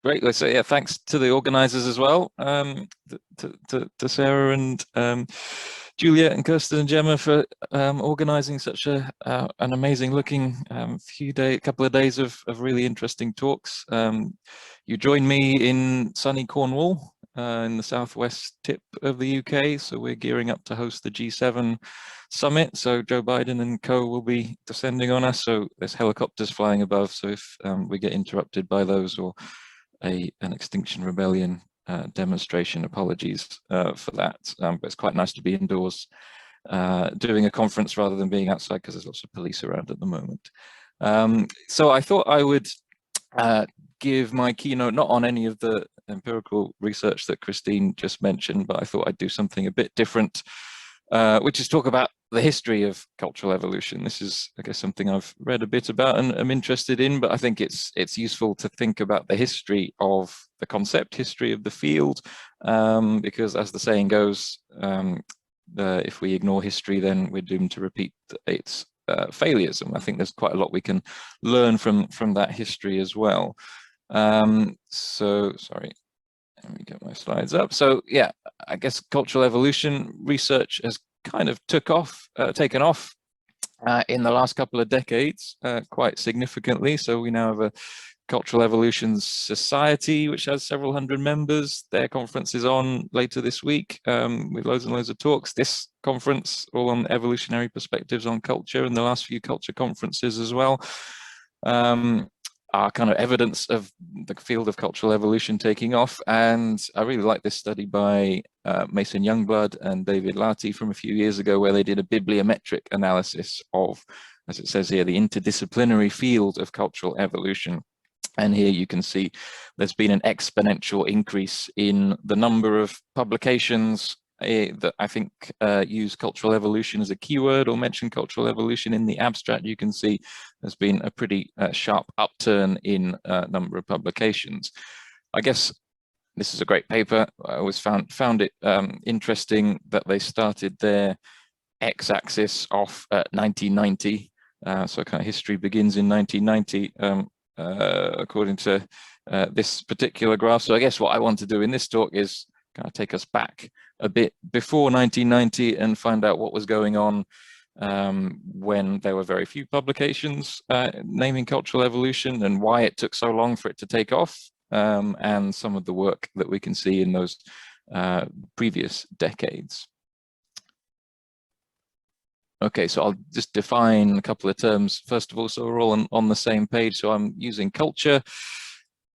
Great. So yeah, thanks to the organizers as well, to Sarah and Juliet and Kirsten and Gemma for organizing such an amazing looking couple of days of really interesting talks. You joined me in sunny Cornwall, in the southwest tip of the UK. So we're gearing up to host the G7 summit. So Joe Biden and co will be descending on us. So there's helicopters flying above. So if we get interrupted by those or an Extinction Rebellion demonstration, apologies for that. But it's quite nice to be indoors doing a conference rather than being outside because there's lots of police around at the moment. So I thought I would give my keynote not on any of the empirical research that Christine just mentioned, but I thought I'd do something a bit different, which is talk about the history of cultural evolution. This is, I guess, something I've read a bit about and I'm interested in, but I think it's useful to think about the history of the concept, history of the field, because as the saying goes, if we ignore history, then we're doomed to repeat its failures. And I think there's quite a lot we can learn from that history as well. So sorry, let me get my slides up. So yeah, I guess cultural evolution research has kind of taken off in the last couple of decades quite significantly. So we now have a Cultural Evolution Society, which has several hundred members. Their conference is on later this week with loads and loads of talks. This conference, all on evolutionary perspectives on culture, and the last few culture conferences as well, are kind of evidence of the field of cultural evolution taking off. And I really like this study by Mason Youngblood and David Larty from a few years ago, where they did a bibliometric analysis of, as it says here, the interdisciplinary field of cultural evolution. And here you can see there's been an exponential increase in the number of publications that I think use cultural evolution as a keyword or mention cultural evolution in the abstract. You can see there's been a pretty sharp upturn in number of publications. I guess this is a great paper. I always found it interesting that they started their x-axis off at 1990. So kind of history begins in 1990. According to this particular graph. So I guess what I want to do in this talk is kind of take us back a bit before 1990 and find out what was going on when there were very few publications naming cultural evolution and why it took so long for it to take off, and some of the work that we can see in those previous decades. Okay, so I'll just define a couple of terms first of all, so we're all on the same page. So I'm using culture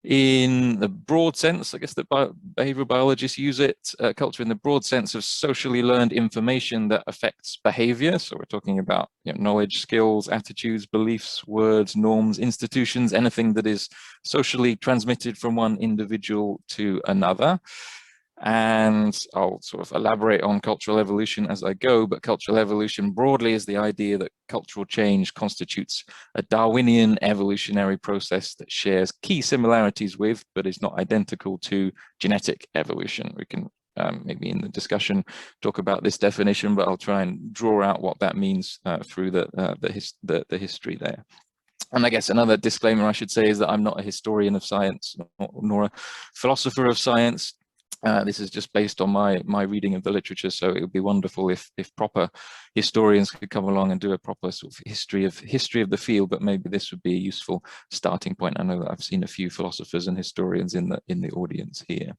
in the broad sense, I guess that behavioral biologists use it, culture in the broad sense of socially learned information that affects behavior. So we're talking about knowledge, skills, attitudes, beliefs, words, norms, institutions, anything that is socially transmitted from one individual to another. And I'll sort of elaborate on cultural evolution as I go, but cultural evolution broadly is the idea that cultural change constitutes a Darwinian evolutionary process that shares key similarities with, but is not identical to, genetic evolution. We can maybe in the discussion talk about this definition, but I'll try and draw out what that means through the history there. And I guess another disclaimer I should say is that I'm not a historian of science nor a philosopher of science. This is just based on my reading of the literature, so it would be wonderful if proper historians could come along and do a proper sort of history of the field. But maybe this would be a useful starting point. I know that I've seen a few philosophers and historians in the audience here.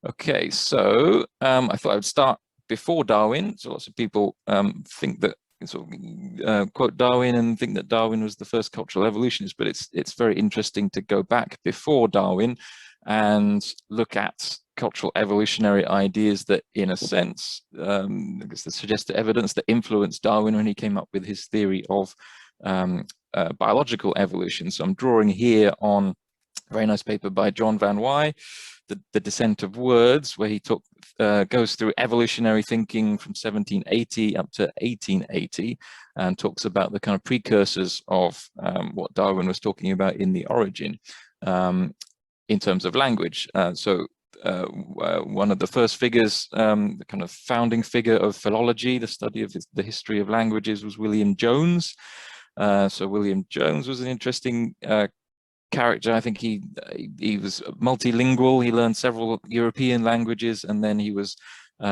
Okay, so I thought I would start before Darwin. So lots of people think that sort of quote Darwin and think that Darwin was the first cultural evolutionist, but it's very interesting to go back before Darwin and look at cultural evolutionary ideas that, in a sense, I guess that suggest evidence that influenced Darwin when he came up with his theory of biological evolution. So I'm drawing here on a very nice paper by John Van Wy, The Descent of Words, where he goes through evolutionary thinking from 1780 up to 1880 and talks about the kind of precursors of what Darwin was talking about in The Origin. In terms of language. So one of the first figures, the kind of founding figure of philology, the study of the history of languages, was William Jones. So William Jones was an interesting character. I think he was multilingual. He learned several European languages, and then he was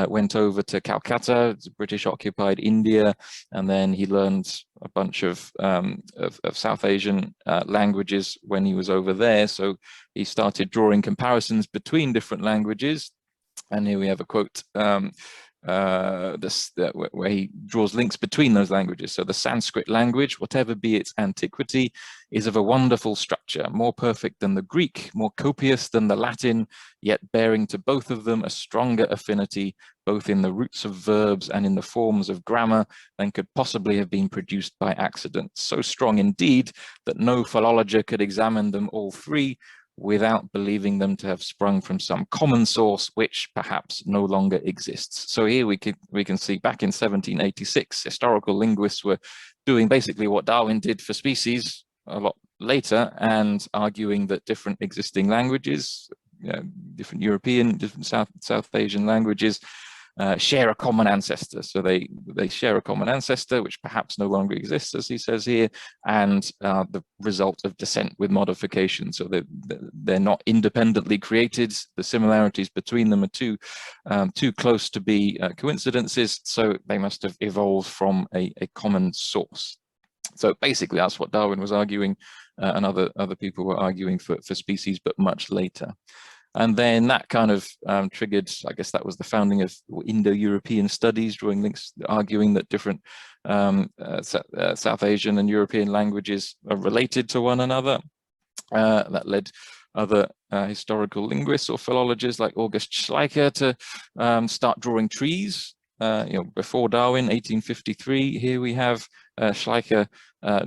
went over to Calcutta, British occupied India, and then he learned a bunch of South Asian languages when he was over there. So he started drawing comparisons between different languages. And here we have a quote where he draws links between those languages. So the Sanskrit language, whatever be its antiquity, is of a wonderful structure, more perfect than the Greek, more copious than the Latin, yet bearing to both of them a stronger affinity, both in the roots of verbs and in the forms of grammar, than could possibly have been produced by accident. So strong indeed that no philologer could examine them all three without believing them to have sprung from some common source which perhaps no longer exists. So here we can see back in 1786, historical linguists were doing basically what Darwin did for species a lot later, and arguing that different existing languages, different European, different South Asian languages, share a common ancestor. So they share a common ancestor, which perhaps no longer exists, as he says here, and the result of descent with modification. So they're not independently created. The similarities between them are too close to be coincidences. So they must have evolved from a common source. So basically, that's what Darwin was arguing, and other people were arguing for species, but much later. And then that kind of triggered, I guess that was the founding of Indo-European studies, drawing links, arguing that different South Asian and European languages are related to one another. That led other historical linguists or philologists like August Schleicher to start drawing trees. Before Darwin, 1853, here we have Schleicher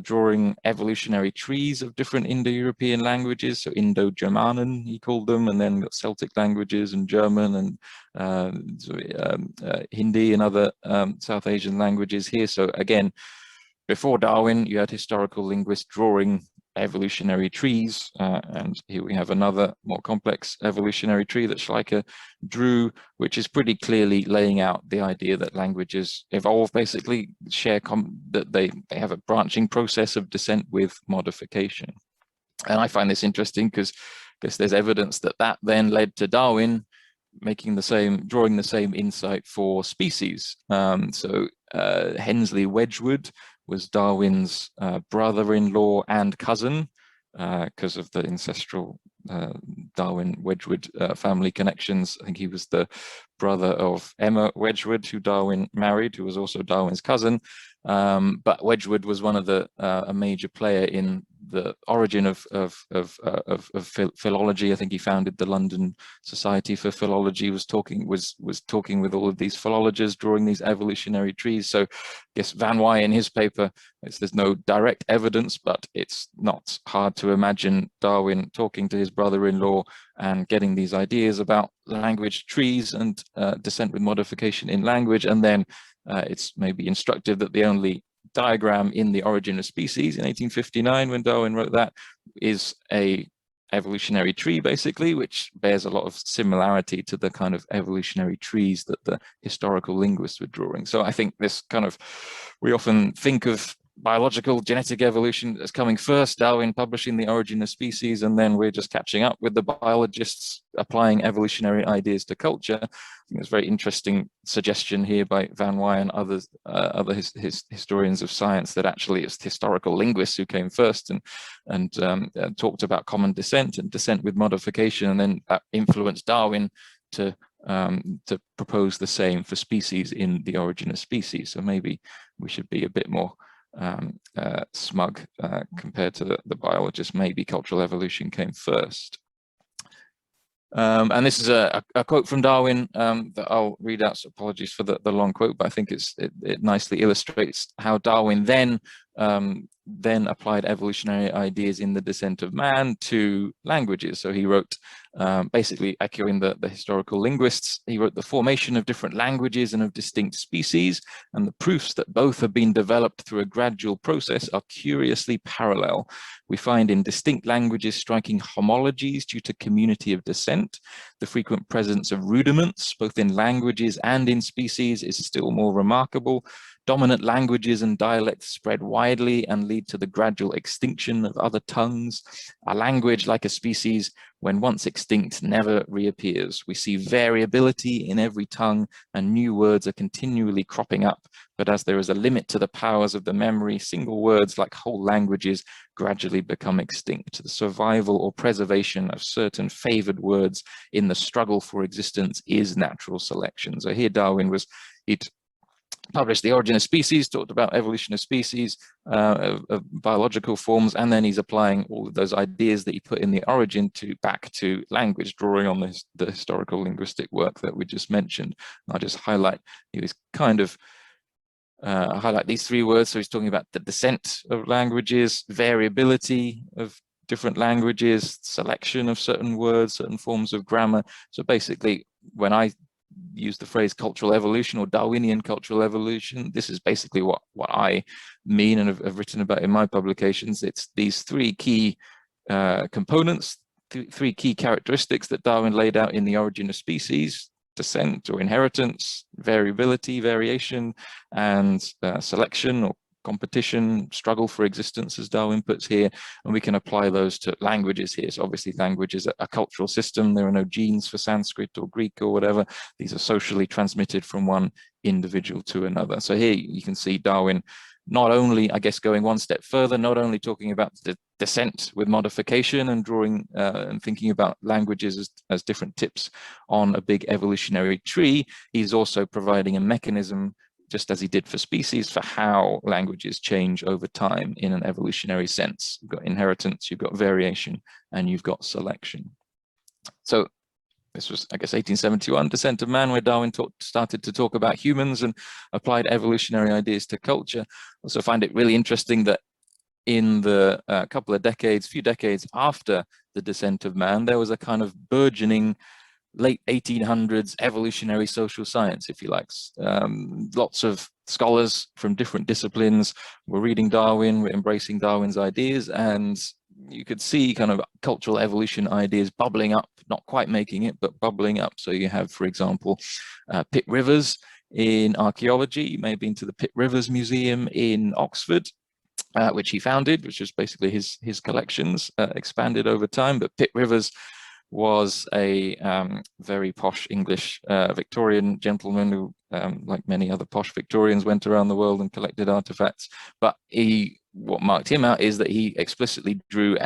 drawing evolutionary trees of different Indo-European languages, so Indo-Germanen, he called them, and then got Celtic languages and German and Hindi and other South Asian languages here. So again, before Darwin, you had historical linguists drawing evolutionary trees, and here we have another more complex evolutionary tree that Schleicher drew, which is pretty clearly laying out the idea that languages evolve, basically that they have a branching process of descent with modification. And I find this interesting because I guess there's evidence that then led to Darwin drawing the same insight for species. So Hensley Wedgwood was Darwin's brother-in-law and cousin, because of the ancestral Darwin-Wedgwood family connections. I think he was the brother of Emma Wedgwood, who Darwin married, who was also Darwin's cousin. But Wedgwood was one of a major player in the origin of philology. I think he founded the London Society for Philology, was talking with all of these philologers, drawing these evolutionary trees. So I guess Van Wy in his paper, there's no direct evidence, but it's not hard to imagine Darwin talking to his brother-in-law and getting these ideas about language trees and descent with modification in language. And then it's maybe instructive that the only diagram in The Origin of Species in 1859, when Darwin wrote that, is a evolutionary tree, basically, which bears a lot of similarity to the kind of evolutionary trees that the historical linguists were drawing. So I think this kind of, we often think of biological genetic evolution as coming first, Darwin publishing The Origin of Species, and then we're just catching up with the biologists applying evolutionary ideas to culture. I think it's a very interesting suggestion here by Van Wy and others, other historians of science, that actually it's historical linguists who came first and talked about common descent and descent with modification, and then that influenced Darwin to propose the same for species in The Origin of Species. So maybe we should be a bit more smug compared to the biologists. Maybe cultural evolution came first. And this is a quote from Darwin that I'll read out, so apologies for the long quote, but I think it nicely illustrates how Darwin then applied evolutionary ideas in The Descent of Man to languages. So he wrote, basically echoing the historical linguists, he wrote, "The formation of different languages and of distinct species, and the proofs that both have been developed through a gradual process are curiously parallel. We find in distinct languages striking homologies due to community of descent. The frequent presence of rudiments, both in languages and in species, is still more remarkable. Dominant languages and dialects spread widely and lead lead to the gradual extinction of other tongues. A language, like a species, when once extinct, never reappears. We see variability in every tongue, and new words are continually cropping up. But as there is a limit to the powers of the memory, single words, like whole languages, gradually become extinct. The survival or preservation of certain favored words in the struggle for existence is natural selection. So here Darwin he'd published The Origin of Species, talked about evolution of species, of biological forms, and then he's applying all of those ideas that he put in The Origin back to language, drawing on the historical linguistic work that we just mentioned. And I'll just highlight, he was kind of highlight these three words. So he's talking about the descent of languages, variability of different languages, selection of certain words, certain forms of grammar. So basically, when I use the phrase cultural evolution or Darwinian cultural evolution, this is basically what I mean and have written about in my publications. It's these three key components, three key characteristics that Darwin laid out in The Origin of Species: descent or inheritance, variability, variation, and selection or competition, struggle for existence, as Darwin puts here. And we can apply those to languages here. So obviously language is a cultural system. There are no genes for Sanskrit or Greek or whatever. These are socially transmitted from one individual to another. So here you can see Darwin not only, I guess, going one step further, not only talking about the descent with modification and drawing and thinking about languages as different tips on a big evolutionary tree, he's also providing a mechanism, just as he did for species, for how languages change over time in an evolutionary sense. You've got inheritance, you've got variation, and you've got selection. So this was, I guess, 1871, Descent of Man, where Darwin started to talk about humans and applied evolutionary ideas to culture. Also find it really interesting that in the few decades after the Descent of Man, there was a kind of burgeoning late 1800s evolutionary social science, if you like. Lots of scholars from different disciplines were reading Darwin, were embracing Darwin's ideas, and you could see kind of cultural evolution ideas bubbling up, not quite making it, but bubbling up. So you have, for example, Pitt Rivers in archaeology. You may have been to the Pitt Rivers Museum in Oxford, which he founded, which was basically his collections expanded over time. But Pitt Rivers was a very posh English Victorian gentleman who, like many other posh Victorians, went around the world and collected artifacts. But what marked him out is that he explicitly drew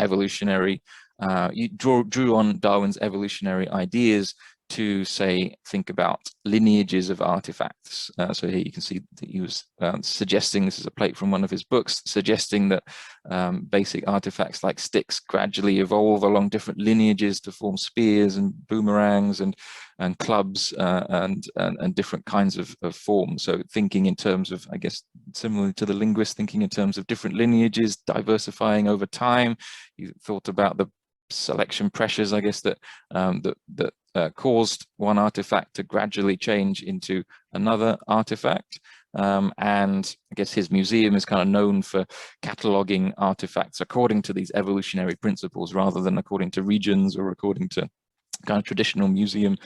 drew on Darwin's evolutionary ideas to, say, think about lineages of artifacts. So here you can see that he was suggesting, this is a plate from one of his books, suggesting that basic artifacts like sticks gradually evolve along different lineages to form spears and boomerangs and clubs and different kinds of forms. So thinking in terms of, I guess, similarly to the linguist, thinking in terms of different lineages, diversifying over time. He thought about the selection pressures, I guess, that caused one artifact to gradually change into another artifact. And I guess his museum is kind of known for cataloging artifacts according to these evolutionary principles, rather than according to regions or according to kind of traditional museum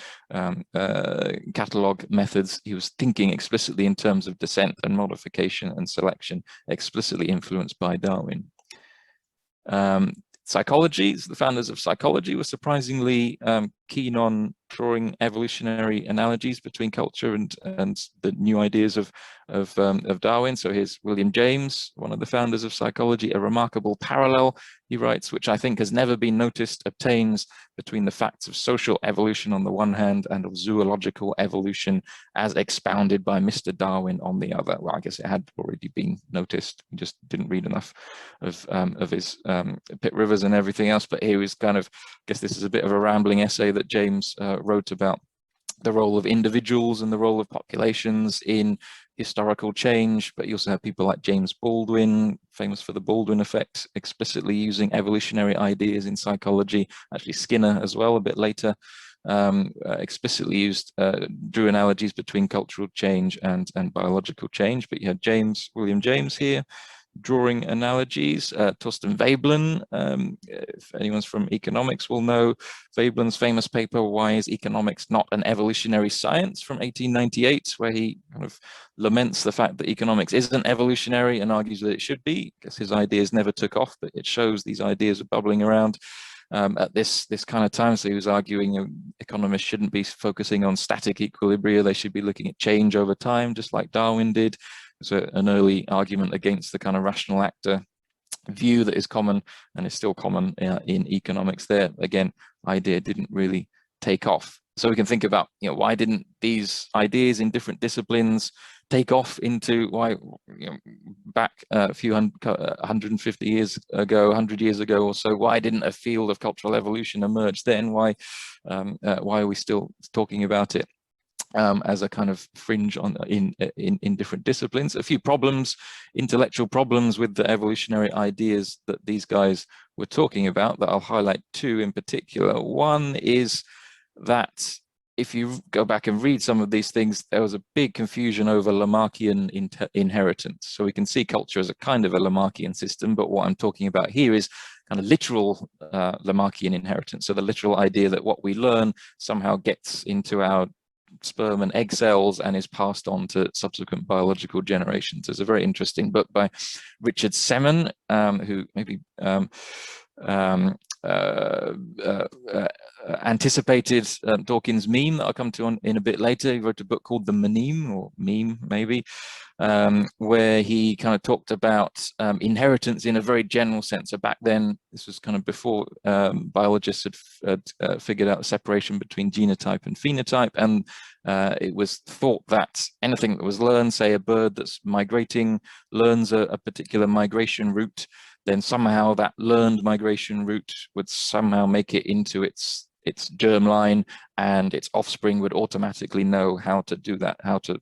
catalog methods. He was thinking explicitly in terms of descent and modification and selection, explicitly influenced by Darwin. Psychology, the founders of psychology were surprisingly keen on drawing evolutionary analogies between culture and the new ideas of Darwin. So here's William James, one of the founders of psychology. A remarkable parallel, he writes, which I think has never been noticed, obtains between the facts of social evolution on the one hand and of zoological evolution as expounded by Mr. Darwin on the other. Well, I guess it had already been noticed. We just didn't read enough of his Pitt Rivers and everything else. But here was kind of, I guess this is a bit of a rambling essay that James wrote about the role of individuals and the role of populations in historical change. But you also have people like James Baldwin, famous for the Baldwin effect, explicitly using evolutionary ideas in psychology. Actually Skinner as well, a bit later, explicitly drew analogies between cultural change and biological change. But you had William James here. drawing analogies. Torsten Veblen, if anyone's from economics will know Veblen's famous paper, Why is Economics Not an Evolutionary Science, from 1898, where he kind of laments the fact that economics isn't evolutionary and argues that it should be. I guess his ideas never took off, but it shows these ideas are bubbling around at this kind of time. So he was arguing economists shouldn't be focusing on static equilibria, they should be looking at change over time, just like Darwin did. So an early argument against the kind of rational actor view that is common and is still common in economics there. Again, idea didn't really take off. So we can think about, why didn't these ideas in different disciplines take off into back a few 150 years ago, 100 years ago or so? Why didn't a field of cultural evolution emerge then? Why are we still talking about it as a kind of fringe in different disciplines? A few problems, intellectual problems with the evolutionary ideas that these guys were talking about that I'll highlight two in particular. One is that if you go back and read some of these things, there was a big confusion over Lamarckian inheritance. So we can see culture as a kind of a Lamarckian system, but what I'm talking about here is kind of literal Lamarckian inheritance. So the literal idea that what we learn somehow gets into our sperm and egg cells and is passed on to subsequent biological generations. There's a very interesting book by Richard Semon, who maybe anticipated Dawkins' meme that I'll come to in a bit later. He wrote a book called The Meme, or Meme maybe, where he kind of talked about inheritance in a very general sense. So back then, this was kind of before biologists had figured out the separation between genotype and phenotype, and it was thought that anything that was learned, say a bird that's migrating learns a particular migration route, then somehow that learned migration route would somehow make it into its germline, and its offspring would automatically know how to do that, how to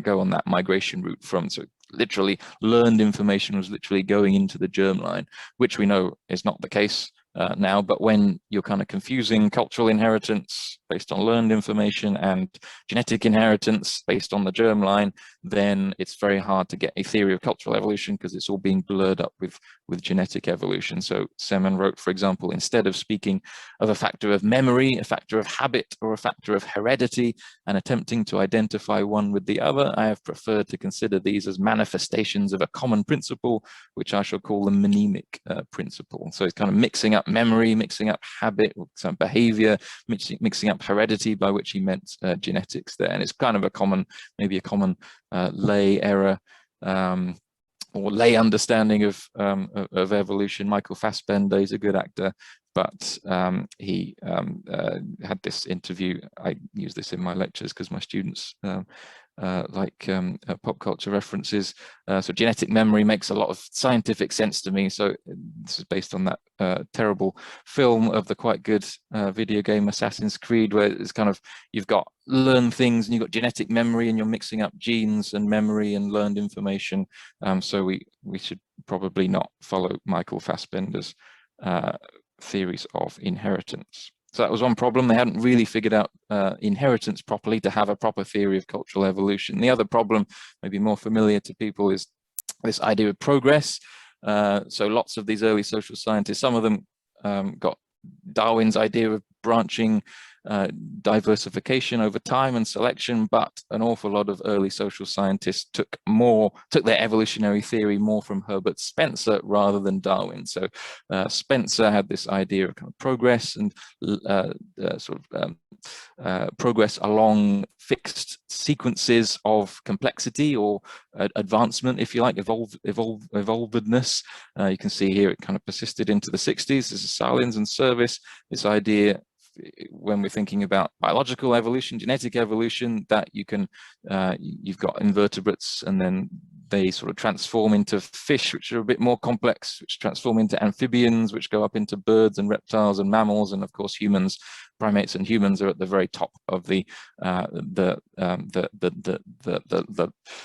go on that migration route from. So literally learned information was literally going into the germline, which we know is not the case now. But when you're kind of confusing cultural inheritance based on learned information and genetic inheritance based on the germline, then it's very hard to get a theory of cultural evolution because it's all being blurred up with genetic evolution. So Semon wrote, for example, instead of speaking of a factor of memory, a factor of habit, or a factor of heredity, and attempting to identify one with the other, I have preferred to consider these as manifestations of a common principle, which I shall call the mnemonic principle. So it's kind of mixing up memory, mixing up habit, some behavior, mixing up heredity, by which he meant genetics there. And it's kind of a common, maybe a common lay error or lay understanding of evolution. Michael Fassbender is a good actor, but he had this interview. I use this in my lectures because my students like pop culture references. So genetic memory makes a lot of scientific sense to me. So this is based on that terrible film of the quite good video game Assassin's Creed, where it's kind of, you've got learned things and you've got genetic memory, and you're mixing up genes and memory and learned information. So we should probably not follow Michael Fassbender's theories of inheritance. So that was one problem. They hadn't really figured out inheritance properly to have a proper theory of cultural evolution. The other problem, maybe more familiar to people, is this idea of progress. So lots of these early social scientists, some of them got Darwin's idea of branching diversification over time and selection, but an awful lot of early social scientists took their evolutionary theory more from Herbert Spencer rather than Darwin. So Spencer had this idea of kind of progress and progress along fixed sequences of complexity or advancement, if you like, evolvedness. You can see here it kind of persisted into the 60s. This is Salins and Service, this idea, when we're thinking about biological evolution, genetic evolution, that you can, you've got invertebrates and then they sort of transform into fish, which are a bit more complex, which transform into amphibians, which go up into birds and reptiles and mammals, and of course humans, primates and humans are at the very top of the sort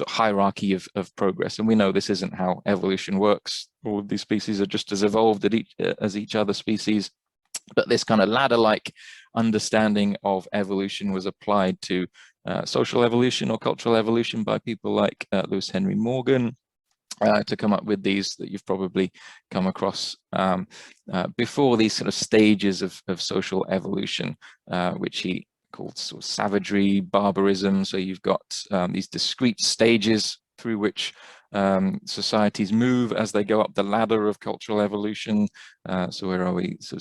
of hierarchy of progress. And we know this isn't how evolution works. All of these species are just as evolved as each other species. But this kind of ladder-like understanding of evolution was applied to social evolution or cultural evolution by people like Lewis Henry Morgan. to come up with these that you've probably come across before, these sort of stages of social evolution, which he called sort of savagery, barbarism. So you've got these discrete stages through which societies move as they go up the ladder of cultural evolution. So where are we? So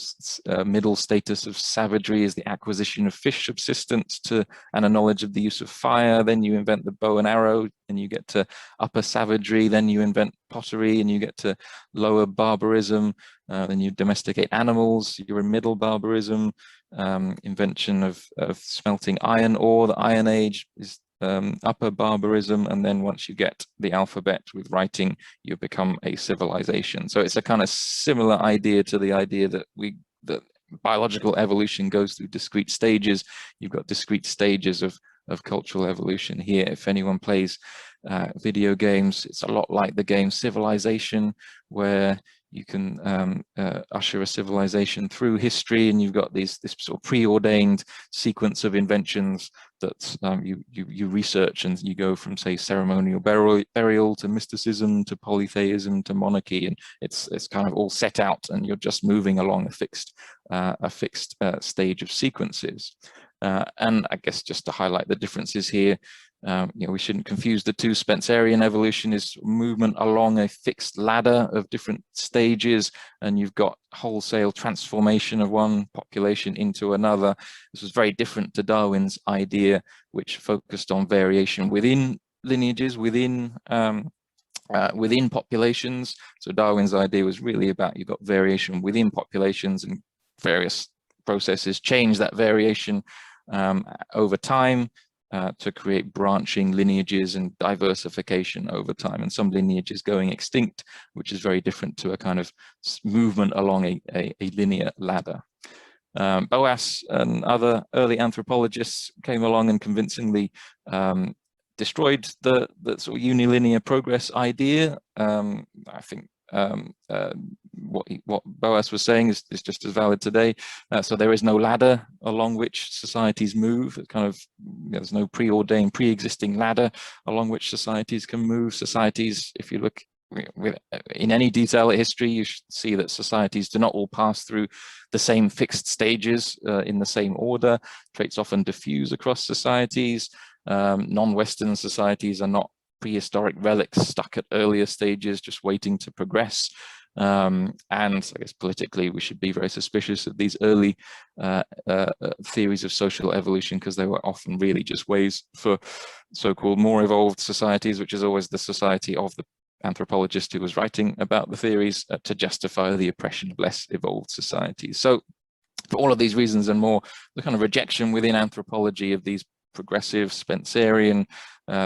middle status of savagery is the acquisition of fish subsistence and a knowledge of the use of fire. Then you invent the bow and arrow, and you get to upper savagery. Then you invent pottery, and you get to lower barbarism. Then you domesticate animals. You're in middle barbarism. Invention of smelting iron ore, the Iron Age, is upper barbarism, and then once you get the alphabet with writing, you become a civilization. So it's a kind of similar idea to the idea that biological evolution goes through discrete stages. You've got discrete stages of cultural evolution here. If anyone plays video games, it's a lot like the game Civilization, where you can usher a civilization through history, and you've got this sort of preordained sequence of inventions that you research, and you go from, say, ceremonial burial to mysticism to polytheism to monarchy, and it's kind of all set out, and you're just moving along a fixed stage of sequences. And I guess just to highlight the differences here, we shouldn't confuse the two. Spencerian evolution is movement along a fixed ladder of different stages, and you've got wholesale transformation of one population into another. This was very different to Darwin's idea, which focused on variation within lineages, within populations. So Darwin's idea was really about, you've got variation within populations, and various processes change that variation over time to create branching lineages and diversification over time, and some lineages going extinct, which is very different to a kind of movement along a linear ladder. Boas and other early anthropologists came along and convincingly destroyed the sort of unilinear progress idea. I think what Boas was saying is just as valid today. So there is no ladder along which societies move. It kind of, there's no preordained, pre-existing ladder along which societies can move. Societies, if you look in any detail at history, you should see that societies do not all pass through the same fixed stages in the same order. Traits often diffuse across societies. Non-Western societies are not prehistoric relics stuck at earlier stages, just waiting to progress. And I guess politically, we should be very suspicious of these early theories of social evolution, because they were often really just ways for so-called more evolved societies, which is always the society of the anthropologist who was writing about the theories, to justify the oppression of less evolved societies. So for all of these reasons and more, the kind of rejection within anthropology of these progressive Spencerian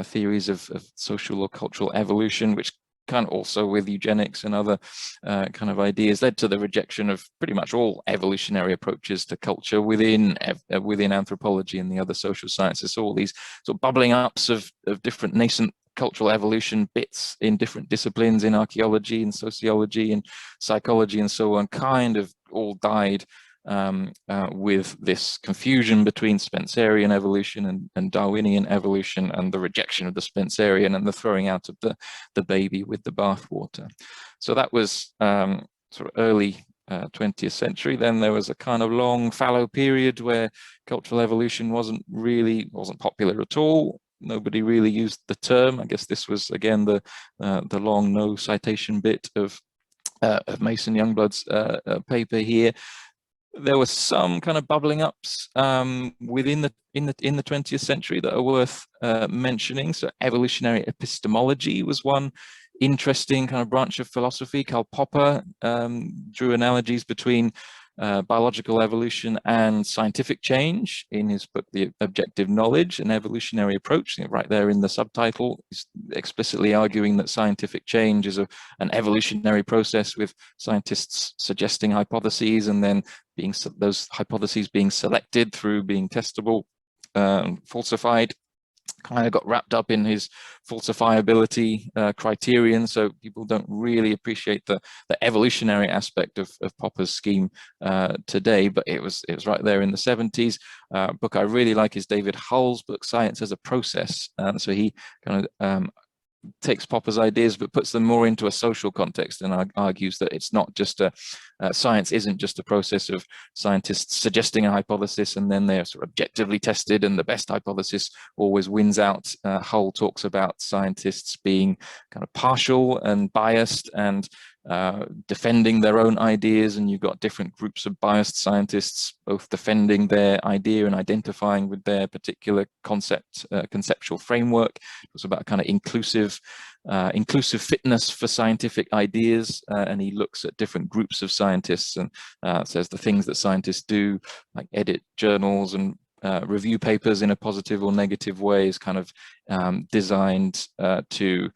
theories of social or cultural evolution, which kind of also with eugenics and other kind of ideas, led to the rejection of pretty much all evolutionary approaches to culture within anthropology and the other social sciences. So all these sort of bubbling ups of different nascent cultural evolution bits in different disciplines, in archaeology and sociology and psychology and so on, kind of all died with this confusion between Spencerian evolution and Darwinian evolution, and the rejection of the Spencerian and the throwing out of the baby with the bathwater. So that was sort of early 20th century. Then there was a kind of long fallow period where cultural evolution wasn't popular at all. Nobody really used the term. I guess this was again the long no citation bit of Mason Youngblood's paper here. There were some kind of bubbling ups within in the 20th century that are worth mentioning. So evolutionary epistemology was one interesting kind of branch of philosophy. Karl Popper drew analogies between biological evolution and scientific change in his book, The Objective Knowledge, an Evolutionary Approach. Right there in the subtitle, he's explicitly arguing that scientific change is an evolutionary process, with scientists suggesting hypotheses and then those hypotheses being selected through being testable, falsified. Kind of got wrapped up in his falsifiability criterion, so people don't really appreciate the evolutionary aspect of Popper's scheme today, but it was right there in the 70s. Book I really like is David Hull's book, Science as a Process. So he kind of takes Popper's ideas but puts them more into a social context, and argues that it's not just science isn't just a process of scientists suggesting a hypothesis and then they're sort of objectively tested and the best hypothesis always wins out. Hull talks about scientists being kind of partial and biased and defending their own ideas, and you've got different groups of biased scientists both defending their idea and identifying with their particular conceptual framework. It's about kind of inclusive fitness for scientific ideas, and he looks at different groups of scientists and says the things that scientists do, like edit journals and review papers in a positive or negative way, is kind of designed to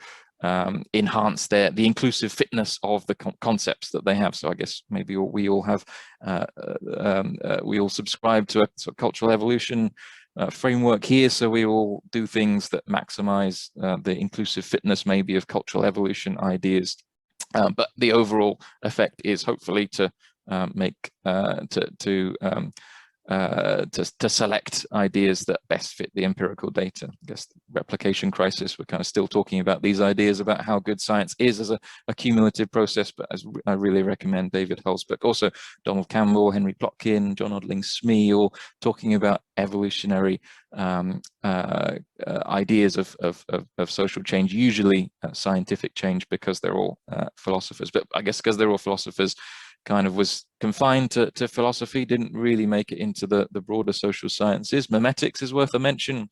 enhance the inclusive fitness of the concepts that they have. So I guess maybe we all have we all subscribe to a sort of cultural evolution framework here, so we all do things that maximize the inclusive fitness maybe of cultural evolution ideas, but the overall effect is hopefully to to select ideas that best fit the empirical data. I guess the replication crisis, we're kind of still talking about these ideas about how good science is as a cumulative process, but as I really recommend David Hull's book. Also Donald Campbell, Henry Plotkin, John Odling Smee, all talking about evolutionary ideas of social change, usually scientific change, because they're all philosophers. But I guess because they're all philosophers, kind of was confined to philosophy, didn't really make it into the broader social sciences. Memetics is worth a mention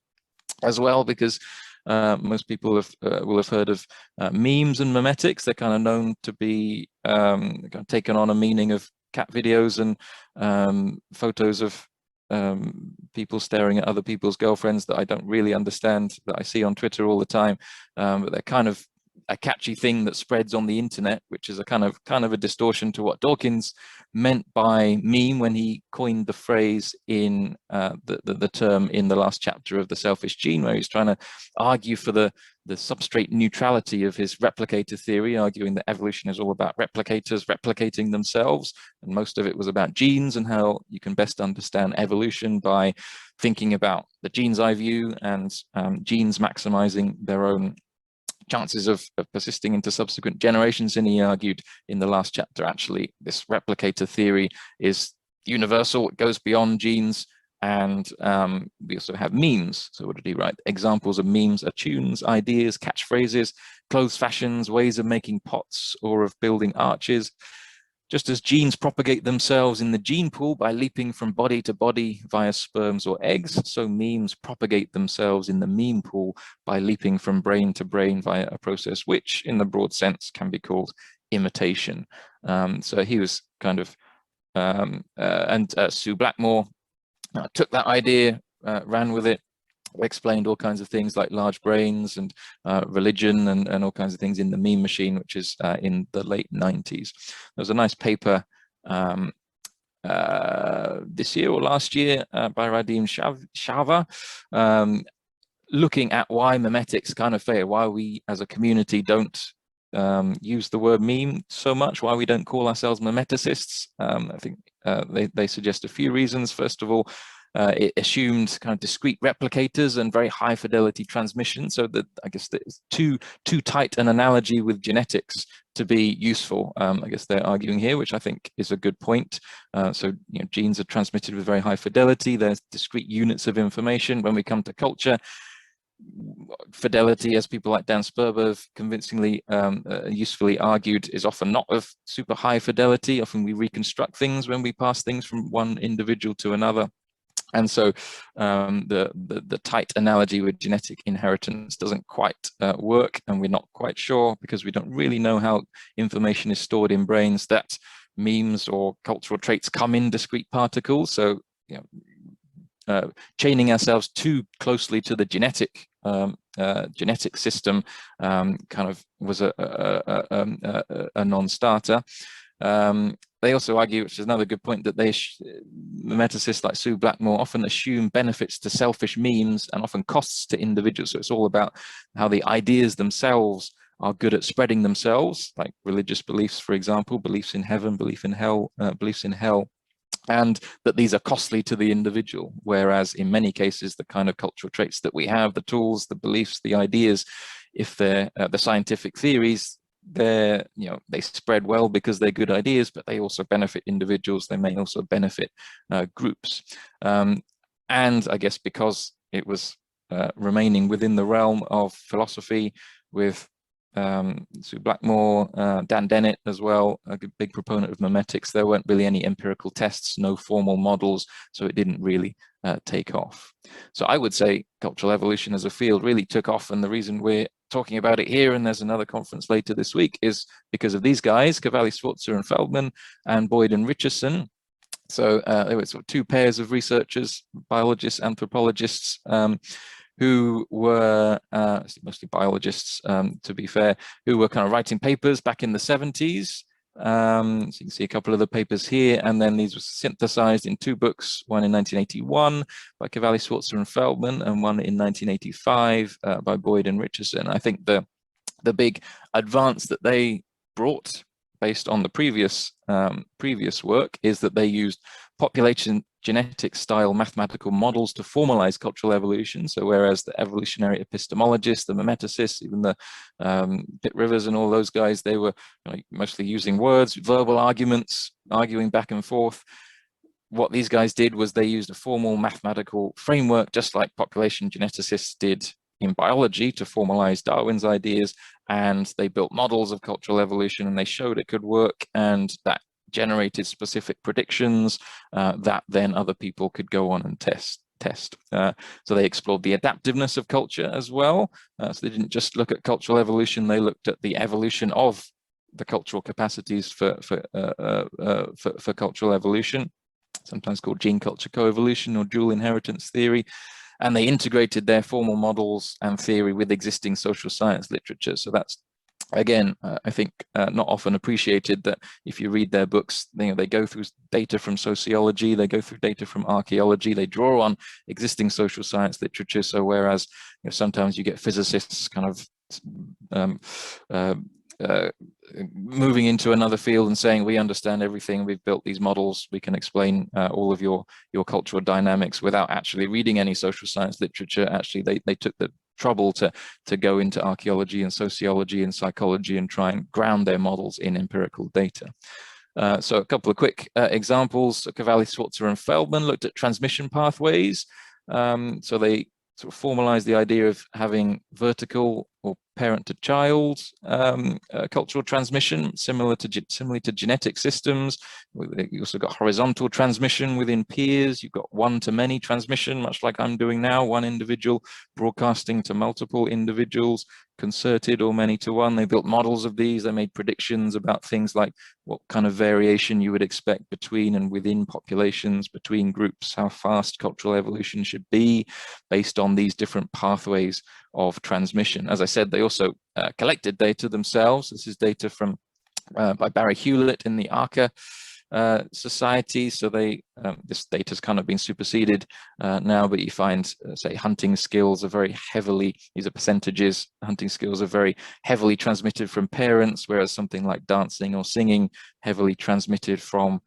as well, because most people will have heard of memes and memetics. They're kind of known to be kind of taken on a meaning of cat videos and photos of people staring at other people's girlfriends that I don't really understand, that I see on Twitter all the time, but they're kind of a catchy thing that spreads on the internet, which is a kind of a distortion to what Dawkins meant by meme when he coined the phrase in the term in the last chapter of The Selfish Gene, where he's trying to argue for the substrate neutrality of his replicator theory, arguing that evolution is all about replicators replicating themselves, and most of it was about genes and how you can best understand evolution by thinking about the genes I view and genes maximizing their own chances of persisting into subsequent generations. And he argued in the last chapter, actually, this replicator theory is universal, it goes beyond genes, and we also have memes. So what did he write? Examples of memes are tunes, ideas, catchphrases, clothes fashions, ways of making pots or of building arches. Just as genes propagate themselves in the gene pool by leaping from body to body via sperms or eggs, so memes propagate themselves in the meme pool by leaping from brain to brain via a process which, in the broad sense, can be called imitation. So he was kind of, and Sue Blackmore took that idea, ran with it, explained all kinds of things like large brains and religion and all kinds of things in the meme machine, which is in the late 90s. There was a nice paper this year or last year by Radim Shava, looking at why memetics kind of fail, why we as a community don't use the word meme so much, why we don't call ourselves memeticists. I think they suggest a few reasons. First of all, it assumed kind of discrete replicators and very high fidelity transmission, so that I guess there's too tight an analogy with genetics to be useful. I guess they're arguing here, which I think is a good point. So genes are transmitted with very high fidelity. There's discrete units of information. When we come to culture, fidelity, as people like Dan Sperber have convincingly usefully argued, is often not of super high fidelity. Often we reconstruct things when we pass things from one individual to another. And so the tight analogy with genetic inheritance doesn't quite work, and we're not quite sure, because we don't really know how information is stored in brains, that memes or cultural traits come in discrete particles. So chaining ourselves too closely to the genetic system kind of was a non-starter. They also argue, which is another good point, that memeticists like Sue Blackmore often assume benefits to selfish memes and often costs to individuals. So it's all about how the ideas themselves are good at spreading themselves, like religious beliefs, for example, beliefs in heaven, beliefs in hell, and that these are costly to the individual. Whereas in many cases, the kind of cultural traits that we have, the tools, the beliefs, the ideas, if they're the scientific theories, they spread well because they're good ideas, but they also benefit individuals. They may also benefit groups. And I guess because it was remaining within the realm of philosophy, with Sue Blackmore, Dan Dennett as well, a big proponent of memetics, there weren't really any empirical tests, no formal models, so it didn't really take off. So I would say cultural evolution as a field really took off, and the reason we're talking about it here, and there's another conference later this week, is because of these guys, Cavalli, Sforza and Feldman, and Boyd and Richardson. So there were sort of two pairs of researchers, biologists, anthropologists, who were mostly biologists, to be fair, who were kind of writing papers back in the 70s. So you can see a couple of the papers here, and then these were synthesized in two books, one in 1981 by Cavalli, Sforza and Feldman, and one in 1985 by Boyd and Richardson. I think the big advance that they brought, based on the previous work, is that they used population genetic style mathematical models to formalize cultural evolution. So whereas the evolutionary epistemologists, the memeticists, even the Pitt Rivers and all those guys, they were mostly using words, verbal arguments, arguing back and forth. What these guys did was they used a formal mathematical framework, just like population geneticists did in biology, to formalize Darwin's ideas, and they built models of cultural evolution, and they showed it could work, and that generated specific predictions that then other people could go on and test. So they explored the adaptiveness of culture as well. So they didn't just look at cultural evolution, they looked at the evolution of the cultural capacities for cultural evolution, sometimes called gene culture coevolution or dual inheritance theory. And they integrated their formal models and theory with existing social science literature. So that's, again, I think not often appreciated, that if you read their books, they go through data from sociology, they go through data from archaeology, they draw on existing social science literature. So whereas sometimes you get physicists kind of moving into another field and saying, we understand everything, we've built these models, we can explain all of your cultural dynamics, without actually reading any social science literature. Actually, they took the trouble to go into archaeology and sociology and psychology and try and ground their models in empirical data. So a couple of quick examples. Cavalli, Sforza and Feldman looked at transmission pathways. So they sort of formalized the idea of having vertical or parent to child cultural transmission, similarly to genetic systems. You also got horizontal transmission within peers. You've got one-to-many transmission, much like I'm doing now, one individual broadcasting to multiple individuals, concerted or many-to-one. They built models of these. They made predictions about things like what kind of variation you would expect between and within populations, between groups, how fast cultural evolution should be based on these different pathways of transmission. As I said, they also collected data themselves. This is data from by Barry Hewlett in the ARCA Society. So this data has kind of been superseded now, but you find, say, hunting skills are very heavily, these are percentages, hunting skills are very heavily transmitted from parents, whereas something like dancing or singing heavily transmitted from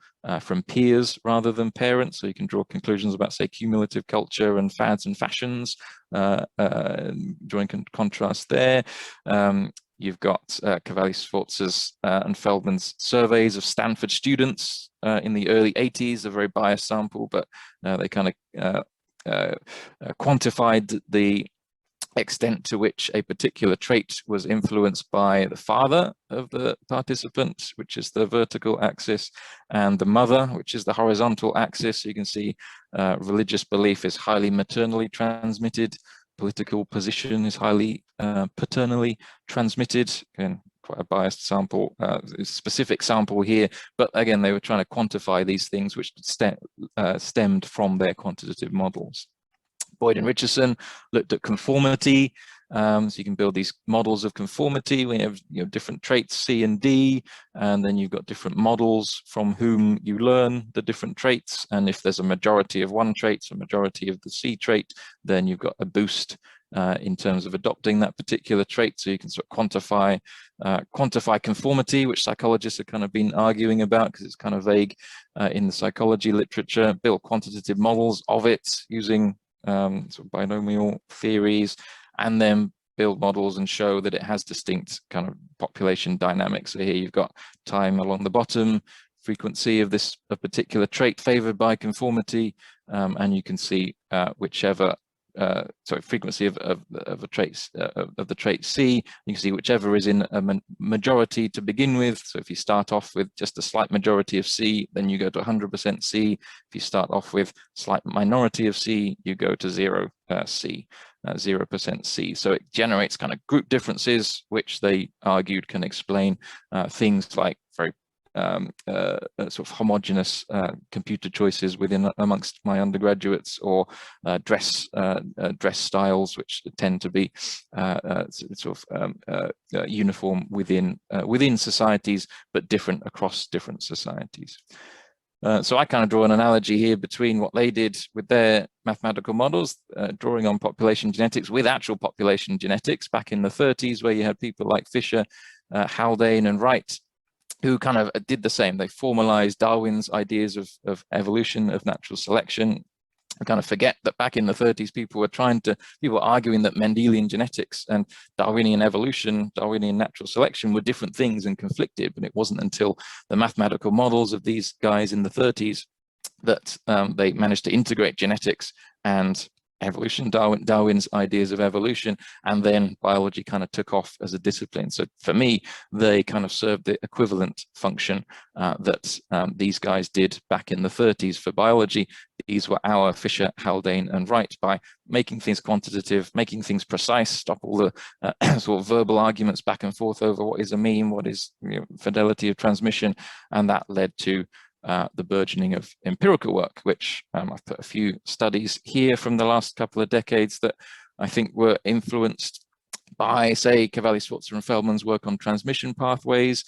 peers rather than parents. So you can draw conclusions about, say, cumulative culture and fads and fashions, drawing contrast there. You've got Cavalli, Sforza's and Feldman's surveys of Stanford students in the early 80s, a very biased sample, but they kind of quantified the extent to which a particular trait was influenced by the father of the participant, which is the vertical axis, and the mother, which is the horizontal axis. So you can see religious belief is highly maternally transmitted, political position is highly paternally transmitted. Again, quite a biased sample, specific sample here, but again, they were trying to quantify these things which stemmed from their quantitative models. Boyd and Richardson looked at conformity. So you can build these models of conformity. We have different traits, C and D, and then you've got different models from whom you learn the different traits. And if there's a majority of one trait, so a majority of the C trait, then you've got a boost in terms of adopting that particular trait. So you can sort of quantify conformity, which psychologists have kind of been arguing about because it's kind of vague in the psychology literature. Build quantitative models of it using sort of binomial theories, and then build models and show that it has distinct kind of population dynamics. So here you've got time along the bottom, frequency of this a particular trait favored by conformity, and you can see whichever frequency of the trait C. You can see whichever is in a majority to begin with. So if you start off with just a slight majority of C, then you go to 100% C. If you start off with slight minority of C, you go to 0 C. 0% C. So it generates kind of group differences, which they argued can explain things like very sort of homogeneous computer choices amongst my undergraduates, or dress styles, which tend to be sort of uniform within societies, but different across different societies. So I kind of draw an analogy here between what they did with their mathematical models, drawing on population genetics with actual population genetics back in the 30s, where you had people like Fisher, Haldane, and Wright, who kind of did the same. They formalized Darwin's ideas of evolution, of natural selection. I kind of forget that back in the 30s, people were arguing that Mendelian genetics and Darwinian evolution, Darwinian natural selection were different things and conflicted. But it wasn't until the mathematical models of these guys in the 30s that they managed to integrate genetics and evolution, Darwin's ideas of evolution, and then biology kind of took off as a discipline. So for me, they kind of served the equivalent function that these guys did back in the 30s for biology. These were our Fisher, Haldane, and Wright, by making things quantitative, making things precise, stop all the sort of verbal arguments back and forth over what is a mean, what is fidelity of transmission, and that led to the burgeoning of empirical work, which I've put a few studies here from the last couple of decades that I think were influenced by, say, Cavalli, Sforza, and Feldman's work on transmission pathways,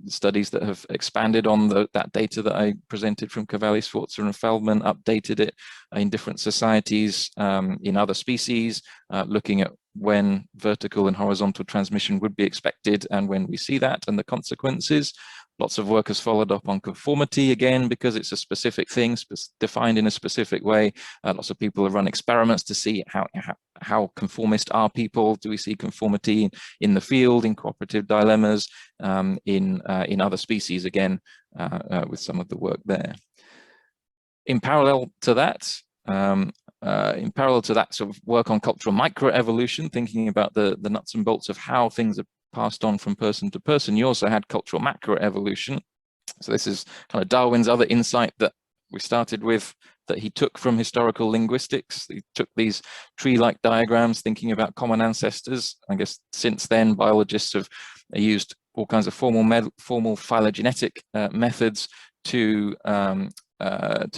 studies that have expanded on that data that I presented from Cavalli, Sforza, and Feldman, updated it in different societies, in other species, looking at when vertical and horizontal transmission would be expected and when we see that and the consequences. Lots of work has followed up on conformity, again, because it's a specific thing, defined in a specific way. Lots of people have run experiments to see how conformist are people. Do we see conformity in the field, in cooperative dilemmas, in other species, again, with some of the work there. In parallel to that, sort of work on cultural microevolution, thinking about the nuts and bolts of how things are passed on from person to person, you also had cultural macroevolution. So this is kind of Darwin's other insight that we started with, that he took from historical linguistics. He took these tree-like diagrams, thinking about common ancestors. I guess since then, biologists have used all kinds of formal phylogenetic methods to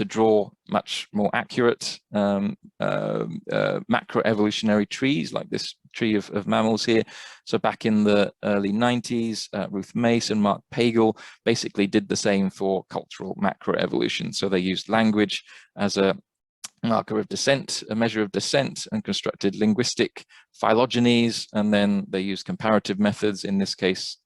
draw much more accurate macroevolutionary trees, like this tree of mammals here. So back in the early 90s, Ruth Mace and Mark Pagel basically did the same for cultural macroevolution. So they used language as a marker of descent, a measure of descent, and constructed linguistic phylogenies, and then they used comparative methods, in this case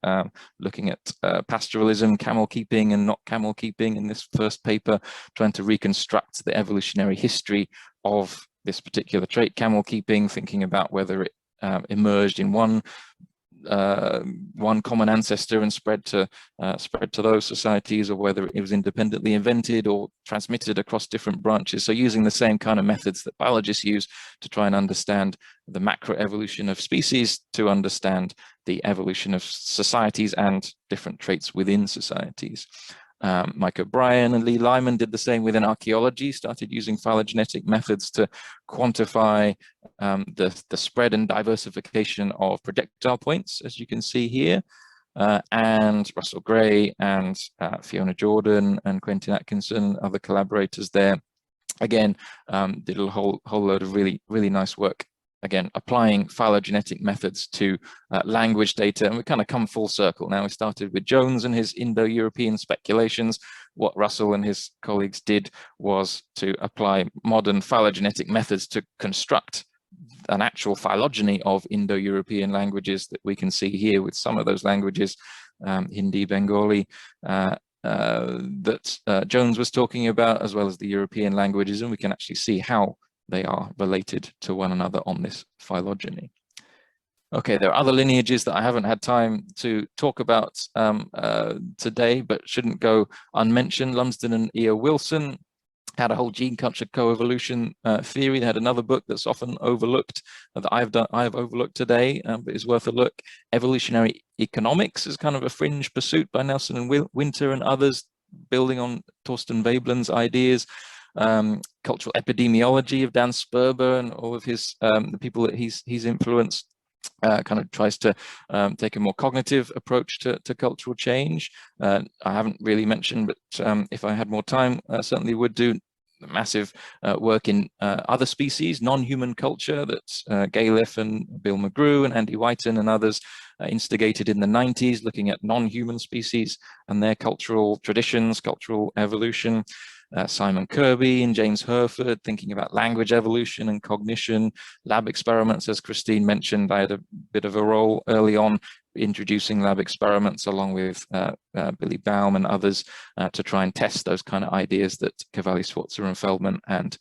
looking at pastoralism, camel keeping and not camel keeping in this first paper, trying to reconstruct the evolutionary history of this particular trait, camel keeping, thinking about whether it emerged in one common ancestor and spread to those societies, or whether it was independently invented or transmitted across different branches. So using the same kind of methods that biologists use to try and understand the macroevolution of species, to understand the evolution of societies and different traits within societies. Mike O'Brien and Lee Lyman did the same within archaeology, started using phylogenetic methods to quantify the spread and diversification of projectile points, as you can see here. And Russell Gray and Fiona Jordan and Quentin Atkinson, other collaborators there, again, did a whole load of really nice work, again, applying phylogenetic methods to language data. And we kind of come full circle now. We started with Jones and his Indo-European speculations. What Russell and his colleagues did was to apply modern phylogenetic methods to construct an actual phylogeny of Indo-European languages that we can see here with some of those languages, Hindi, Bengali, that Jones was talking about, as well as the European languages, and we can actually see how they are related to one another on this phylogeny. Okay, there are other lineages that I haven't had time to talk about today, but shouldn't go unmentioned. Lumsden and E.O. Wilson had a whole gene culture coevolution theory. They had another book that's often overlooked, that I've overlooked today, but is worth a look. Evolutionary economics is kind of a fringe pursuit by Nelson and Winter and others, building on Torsten Veblen's ideas. Cultural epidemiology of Dan Sperber and all of his the people that he's influenced. Kind of tries to take a more cognitive approach to cultural change. I haven't really mentioned, but if I had more time, certainly would do massive work in other species, non-human culture that Galef and Bill McGrew and Andy Whiten and others instigated in the 90s, looking at non-human species and their cultural traditions, cultural evolution. Simon Kirby and James Herford thinking about language evolution and cognition, lab experiments, as Christine mentioned. I had a bit of a role early on introducing lab experiments along with Billy Baum and others to try and test those kind of ideas that Cavalli, Sforza and Feldman and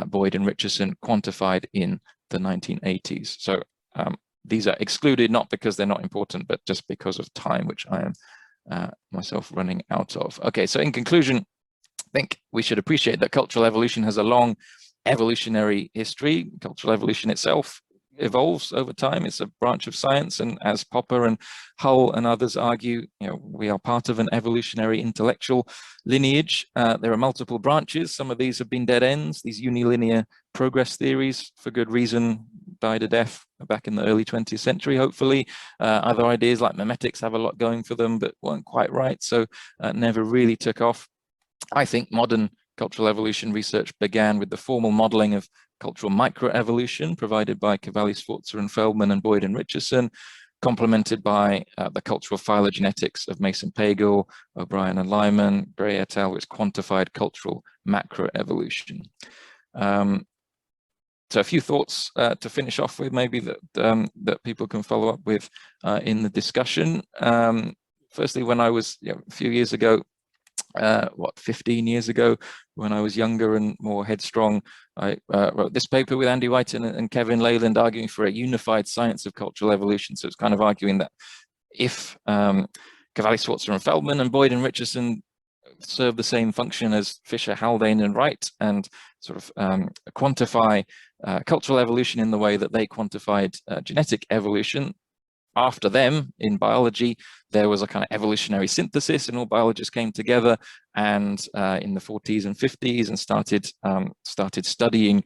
Boyd and Richardson quantified in the 1980s. So these are excluded not because they're not important, but just because of time, which I am myself running out of. Okay, so in conclusion, I think we should appreciate that cultural evolution has a long evolutionary history. Cultural evolution itself evolves over time. It's a branch of science, and as Popper and Hull and others argue, we are part of an evolutionary intellectual lineage. There are multiple branches. Some of these have been dead ends. These unilinear progress theories, for good reason, died a death back in the early 20th century, hopefully. Other ideas like memetics have a lot going for them, but weren't quite right, so never really took off. I think modern cultural evolution research began with the formal modeling of cultural microevolution provided by Cavalli, Sforza and Feldman and Boyd and Richardson, complemented by the cultural phylogenetics of Mason Pagel, O'Brien and Lyman, Gray et al., which quantified cultural macroevolution. So a few thoughts to finish off with, maybe that people can follow up with in the discussion. Firstly, when I was a few years ago, 15 years ago, when I was younger and more headstrong, I wrote this paper with Andy Whiten and Kevin Leyland arguing for a unified science of cultural evolution. So it's kind of arguing that if Cavalli, Sforza and Feldman and Boyd and Richardson serve the same function as Fisher, Haldane and Wright, and sort of quantify cultural evolution in the way that they quantified genetic evolution, after them in biology, there was a kind of evolutionary synthesis and all biologists came together and in the 40s and 50s and started studying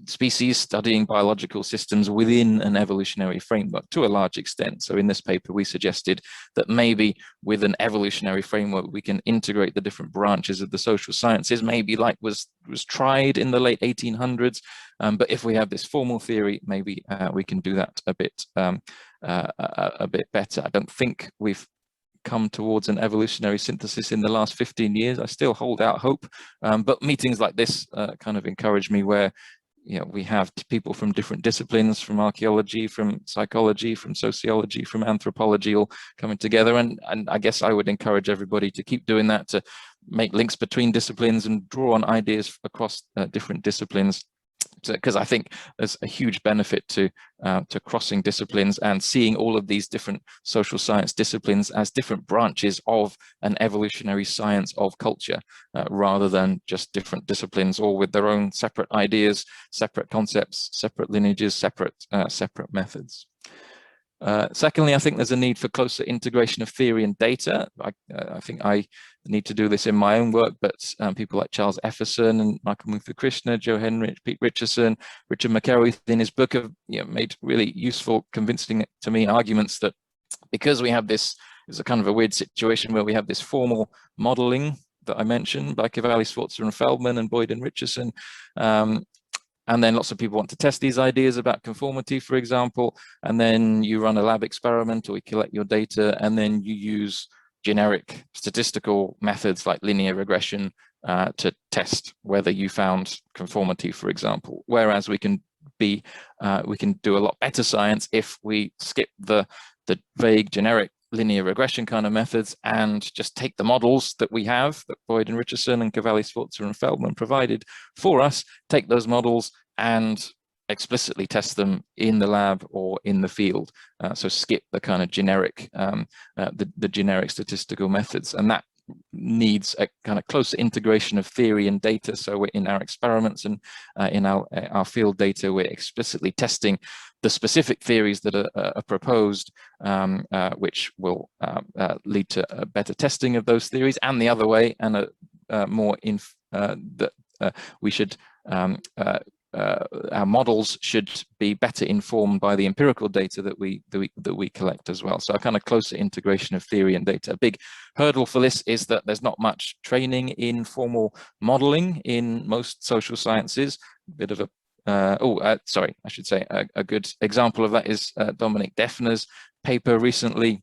species, studying biological systems within an evolutionary framework to a large extent. So in this paper, we suggested that maybe with an evolutionary framework, we can integrate the different branches of the social sciences, maybe like was tried in the late 1800s. But if we have this formal theory, maybe we can do that a bit better. I don't think we've come towards an evolutionary synthesis in the last 15 years. I still hold out hope, but meetings like this kind of encourage me, where we have people from different disciplines, from archaeology, from psychology, from sociology, from anthropology, all coming together. And I guess I would encourage everybody to keep doing that, to make links between disciplines and draw on ideas across different disciplines. Because I think there's a huge benefit to crossing disciplines and seeing all of these different social science disciplines as different branches of an evolutionary science of culture, rather than just different disciplines, all with their own separate ideas, separate concepts, separate lineages, separate methods. Secondly, I think there's a need for closer integration of theory and data. I think I need to do this in my own work, but people like Charles Efferson and Michael Muthukrishna, Joe Henrich, Pete Richardson, Richard McElreath in his book have made really useful, convincing to me arguments that because we have this, it's a kind of a weird situation where we have this formal modeling that I mentioned by Cavalli, Sforza and Feldman and Boyd and Richardson, and then lots of people want to test these ideas about conformity, for example, and then you run a lab experiment or you collect your data, and then you use generic statistical methods like linear regression to test whether you found conformity, for example. Whereas we can do a lot better science if we skip the vague generic linear regression kind of methods and just take the models that we have, that Boyd and Richardson and Cavalli, Sforza and Feldman provided for us, take those models and explicitly test them in the lab or in the field. So skip the kind of generic, the generic statistical methods, and that needs a kind of closer integration of theory and data. So we're in our experiments and in our field data, we're explicitly testing the specific theories that are proposed, which will lead to a better testing of those theories, and the other way, and more that we should our models should be better informed by the empirical data that we collect as well. So a kind of closer integration of theory and data. A big hurdle for this is that there's not much training in formal modeling in most social sciences. A bit of a sorry, I should say a good example of that is Dominic Defner's paper recently,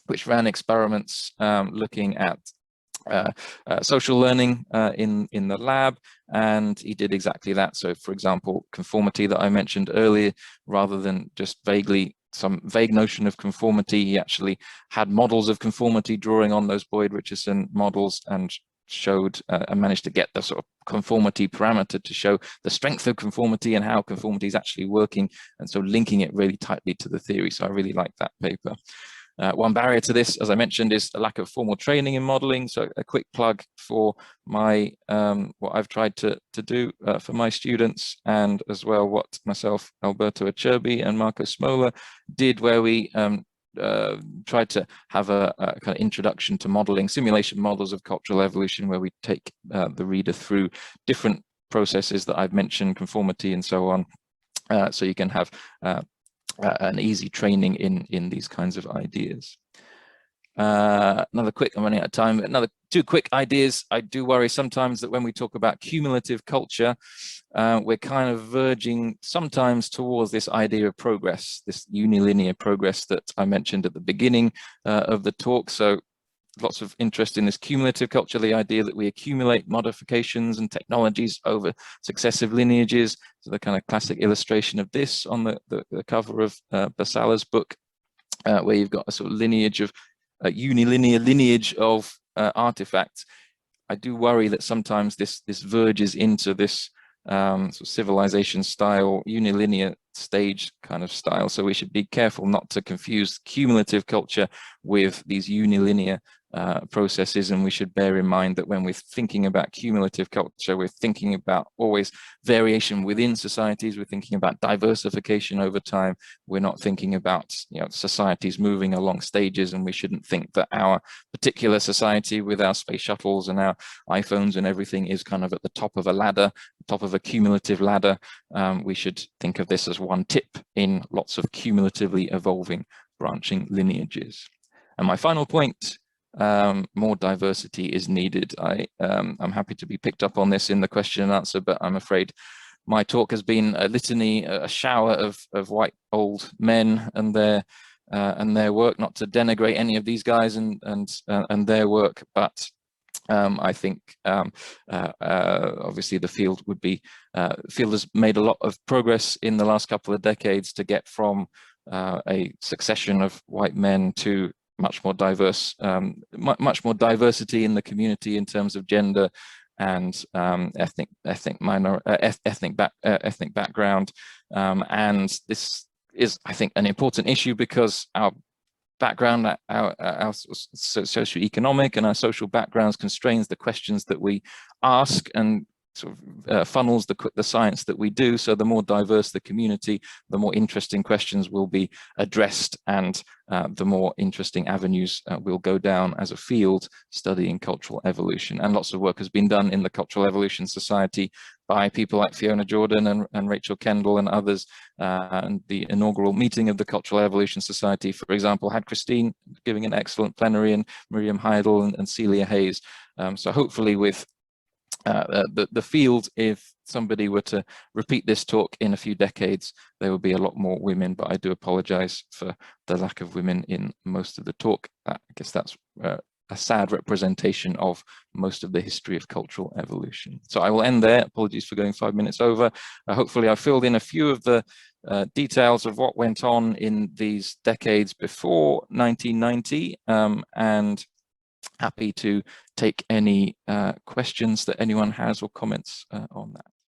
which ran experiments looking at social learning in the lab, and he did exactly that. So for example, conformity that I mentioned earlier, rather than just some vague notion of conformity, he actually had models of conformity drawing on those Boyd-Richardson models, and showed and managed to get the sort of conformity parameter to show the strength of conformity and how conformity is actually working, and so linking it really tightly to the theory. So I really like that paper. One barrier to this, as I mentioned, is a lack of formal training in modeling. So a quick plug for my what I've tried to do for my students, and as well what myself, Alberto Acerbi, and Marco Smola did, where we tried to have a kind of introduction to modeling, simulation models of cultural evolution, where we take the reader through different processes that I've mentioned, conformity and so on, so you can have an easy training in these kinds of ideas. Another quick, I'm running out of time, another two quick ideas. I do worry sometimes that when we talk about cumulative culture, we're kind of verging sometimes towards this idea of progress, this unilinear progress that I mentioned at the beginning of the talk. So lots of interest in this cumulative culture, the idea that we accumulate modifications and technologies over successive lineages. So the kind of classic illustration of this on the cover of Basala's book, where you've got a sort of lineage of unilinear lineage of artifacts. I do worry that sometimes this verges into this sort of civilization style, unilinear stage kind of style. So we should be careful not to confuse cumulative culture with these unilinear processes, and we should bear in mind that when we're thinking about cumulative culture, we're thinking about always variation within societies, we're thinking about diversification over time, we're not thinking about societies moving along stages, and we shouldn't think that our particular society with our space shuttles and our iPhones and everything is kind of at the top of a ladder, top of a cumulative ladder. We should think of this as one tip in lots of cumulatively evolving branching lineages. And my final point, more diversity is needed. I'm happy to be picked up on this in the question and answer, but I'm afraid my talk has been a litany, a shower of white old men and their work. Not to denigrate any of these guys and their work, but I think obviously the field has made a lot of progress in the last couple of decades to get from a succession of white men to much more diverse, much more diversity in the community in terms of gender and ethnic background, and this is, I think, an important issue because our background, our socioeconomic and our social backgrounds constrains the questions that we ask and sort of funnels the science that we do. So the more diverse the community, the more interesting questions will be addressed, and the more interesting avenues will go down as a field studying cultural evolution. And lots of work has been done in the Cultural Evolution Society by people like Fiona Jordan and Rachel Kendall and others. And the inaugural meeting of the Cultural Evolution Society, for example, had Christine giving an excellent plenary, and Miriam Heidel and Celia Hayes. So hopefully with the field, if somebody were to repeat this talk in a few decades, there will be a lot more women, but I do apologize for the lack of women in most of the talk. I guess that's a sad representation of most of the history of cultural evolution. So I will end there. Apologies for going 5 minutes over. Hopefully I filled in a few of the details of what went on in these decades before 1990, and happy to take any questions that anyone has or comments on that.